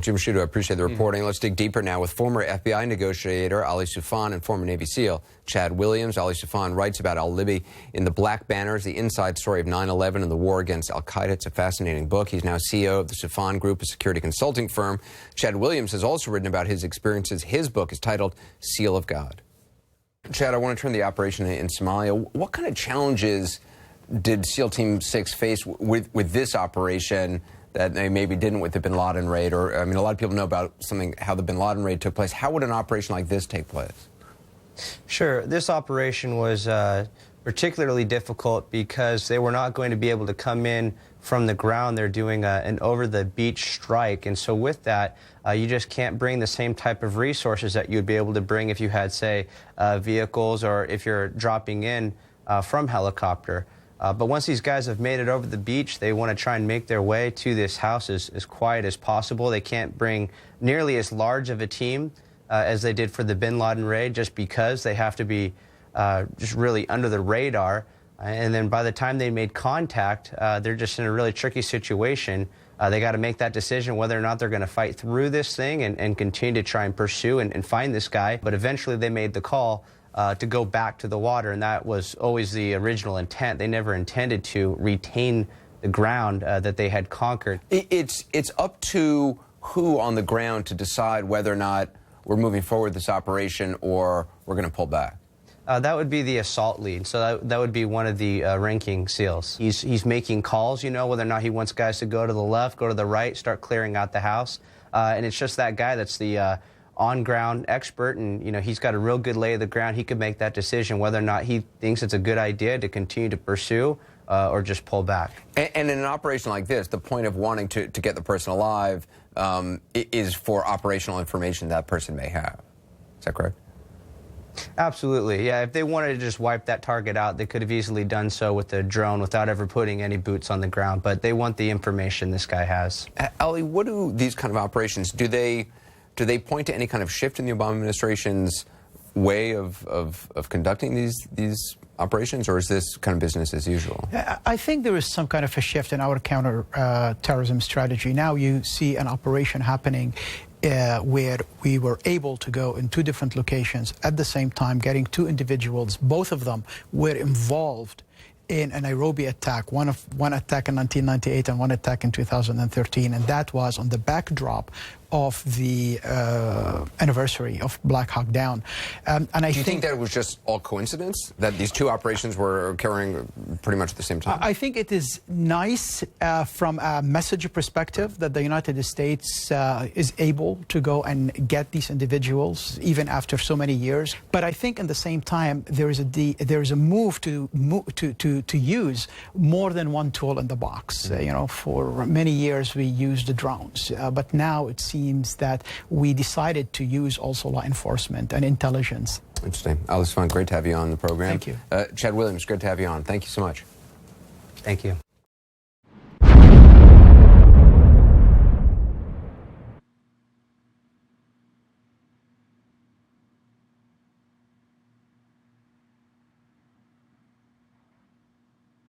Jim Sciutto, I appreciate the reporting. Let's dig deeper now with former FBI negotiator Ali Soufan and former Navy SEAL Chad Williams. Ali Soufan writes about al-Libi in The Black Banners, the inside story of 9/11 and the war against al-Qaeda. It's a fascinating book. He's now CEO of the Soufan Group, a security consulting firm. Chad Williams has also written about his experiences. His book is titled Seal of God. Chad, I want to turn to the operation in Somalia. What kind of challenges did SEAL Team 6 face with this operation that they maybe didn't with the bin Laden raid? Or, I mean, a lot of people know about how the bin Laden raid took place. How would an operation like this take place? Sure. This operation was particularly difficult because they were not going to be able to come in from the ground. They're doing an over-the-beach strike. And so with that, you just can't bring the same type of resources that you'd be able to bring if you had, say, vehicles or if you're dropping in from helicopter. But once these guys have made it over the beach, they want to try and make their way to this house as quiet as possible. They can't bring nearly as large of a team as they did for the bin Laden raid, just because they have to be just really under the radar. And then by the time they made contact, they're just in a really tricky situation. They got to make that decision whether or not they're going to fight through this thing and continue to try and pursue and find this guy. But eventually they made the call to go back to the water, and that was always the original intent. They never intended to retain the ground that they had conquered. It's up to who on the ground to decide whether or not we're moving forward with this operation or we're going to pull back. That would be the assault lead, so that would be one of the ranking SEALs. He's making calls, you know, whether or not he wants guys to go to the left, go to the right, start clearing out the house. And it's just that guy that's the on-ground expert, and you know, he's got a real good lay of the ground. He could make that decision whether or not he thinks it's a good idea to continue to pursue or just pull back. And in an operation like this, the point of wanting to get the person alive is for operational information that person may have. Is that correct? Absolutely, yeah. If they wanted to just wipe that target out, they could have easily done so with a drone without ever putting any boots on the ground. But they want the information this guy has. Ali, what do these kind of operations, do they point to any kind of shift in the Obama administration's way of conducting these operations, or is this kind of business as usual? I think there is some kind of a shift in our counter-terrorism strategy. Now you see an operation happening where we were able to go in two different locations at the same time, getting two individuals. Both of them were involved in a Nairobi attack, one attack in 1998 and one attack in 2013, and that was on the backdrop of the anniversary of Black Hawk Down. And Do you think that it was just all coincidence, that these two operations were occurring pretty much at the same time? I think it is nice from a message perspective that the United States is able to go and get these individuals even after so many years. But I think at the same time there is a move to use more than one tool in the box. You know, for many years we used the drones, but now it seems that we decided to use also law enforcement and intelligence. Interesting. Ali Soufan, great to have you on the program. Thank you. Chad Williams, great to have you on. Thank you so much. Thank you.